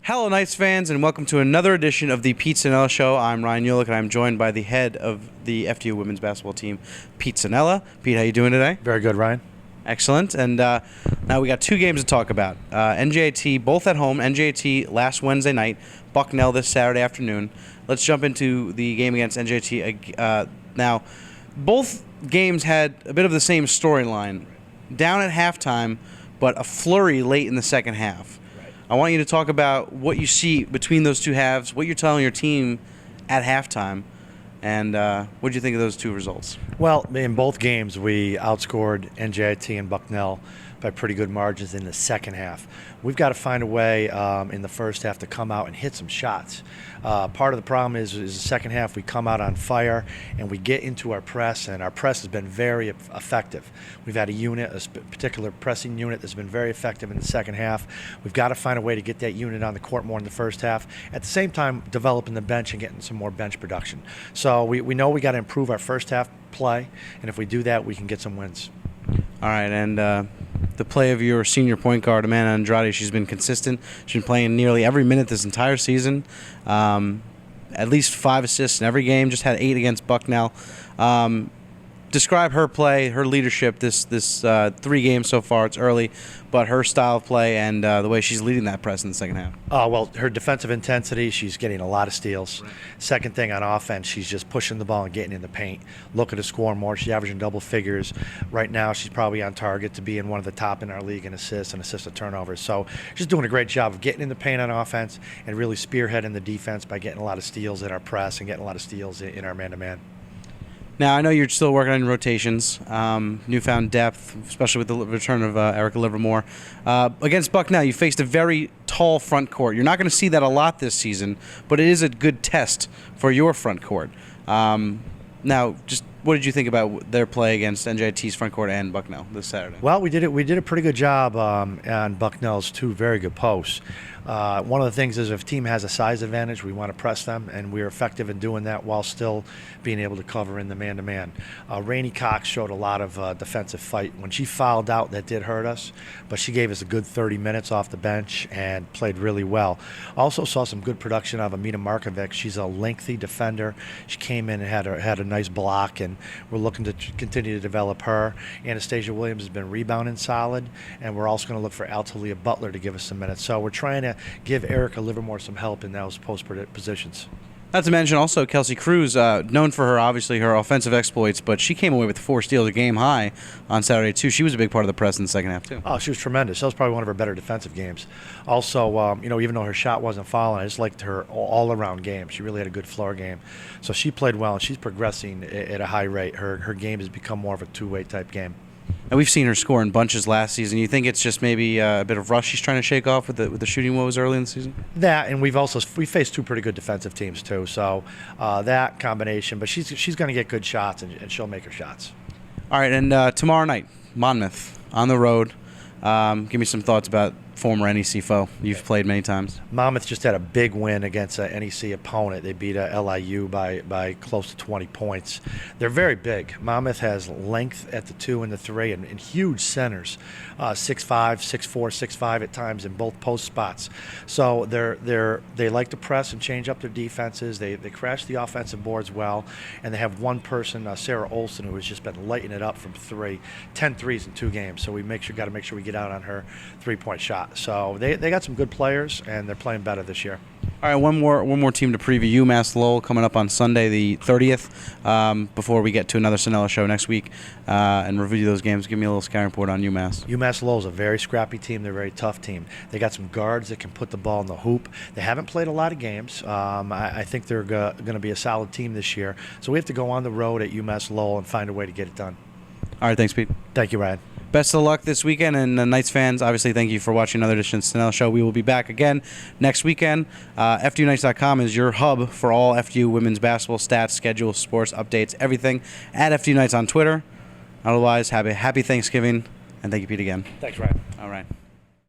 Hello, Knights fans, and welcome to another edition of the Pete Cinella Show. I'm Ryan Uhlich, and I'm joined by the head of the FDU women's basketball team, Pete Cinella. Pete, how you doing today? Very good, Ryan. Excellent. And now we got two games to talk about. NJIT, both at home. NJIT last Wednesday night, Bucknell this Saturday afternoon. Let's jump into the game against NJIT. Now, both games had a bit of the same storyline. Down at halftime, but a flurry late in the second half. I want you to talk about what you see between those two halves, what you're telling your team at halftime, and what do you think of those two results? Well, in both games, we outscored NJIT and Bucknell by pretty good margins in the second half. We've got to find a way in the first half to come out and hit some shots. Part of the problem is the second half we come out on fire and we get into our press, and our press has been very effective. We've had a particular pressing unit that's been very effective in the second half. We've got to find a way to get that unit on the court more in the first half. At the same time, developing the bench and getting some more bench production. So we know we got to improve our first half play, and if we do that, we can get some wins. All right, and the play of your senior point guard, Amanda Andrade, she's been consistent. She's been playing nearly every minute this entire season. At least 5 assists in every game, just had 8 against Bucknell. Describe her play, her leadership this 3 games so far. It's early, but her style of play and the way she's leading that press in the second half. Well, her defensive intensity, she's getting a lot of steals. Right. Second thing on offense, she's just pushing the ball and getting in the paint, looking to score more. She's averaging double figures. Right now, she's probably on target to be in one of the top in our league in assists and assist to turnovers. So she's doing a great job of getting in the paint on offense and really spearheading the defense by getting a lot of steals in our press and getting a lot of steals in our man-to-man. Now, I know you're still working on your rotations, newfound depth, especially with the return of Erica Livermore. Against Bucknell, you faced a very tall front court. You're not going to see that a lot this season, but it is a good test for your front court. Now, just what did you think about their play against NJIT's front court and Bucknell this Saturday? Well, we did a pretty good job on Bucknell's 2 very good posts. One of the things is if a team has a size advantage, we want to press them, and we're effective in doing that while still being able to cover in the man-to-man. Rainey Cox showed a lot of defensive fight. When she fouled out, that did hurt us, but she gave us a good 30 minutes off the bench and played really well. Also saw some good production of Amina Markovic. She's a lengthy defender. She came in and had a nice block, and we're looking to continue to develop her. Anastasia Williams has been rebounding solid, and we're also going to look for Altalia Butler to give us some minutes. So we're trying to give Erica Livermore some help in those post positions. Not to mention also Kelsey Cruz, known for her offensive exploits, but she came away with 4 steals, a game high on Saturday too. She was a big part of the press in the second half too. Oh, she was tremendous. That was probably one of her better defensive games. Also, even though her shot wasn't falling, I just liked her all-around game. She really had a good floor game. So she played well, and she's progressing at a high rate. Her game has become more of a two-way type game. And we've seen her score in bunches last season. You think it's just maybe a bit of rust she's trying to shake off with the shooting woes early in the season? That, and we faced 2 pretty good defensive teams too. So that combination, but she's going to get good shots, and she'll make her shots. All right, and tomorrow night, Monmouth on the road. Give me some thoughts about former NEC foe you've played many times. Monmouth just had a big win against an NEC opponent. They beat LIU by close to 20 points. They're very big. Monmouth has length at the 2 and the 3 and huge centers, 6'5", 6'4", 6'5" at times in both post spots. So they like to press and change up their defenses. They crash the offensive boards well, and they have one person, Sarah Olson, who has just been lighting it up from 3, 10 threes in 2 games. So we got to make sure we get out on her 3-point shot. So they got some good players, and they're playing better this year. All right, one more team to preview. UMass-Lowell coming up on Sunday the 30th. Before we get to another Cinella show next week and review those games, give me a little scouting report on UMass. UMass-Lowell is a very scrappy team. They're a very tough team. They got some guards that can put the ball in the hoop. They haven't played a lot of games. I think they're going to be a solid team this year. So we have to go on the road at UMass-Lowell and find a way to get it done. All right, thanks, Pete. Thank you, Ryan. Best of luck this weekend, and Knights fans, obviously, thank you for watching another edition of the Cinella Show. We will be back again next weekend. FDUKnights.com is your hub for all FDU women's basketball stats, schedules, sports, updates, everything. At FDU Knights on Twitter. Otherwise, happy Thanksgiving, and thank you, Pete, again. Thanks, Ryan. All right.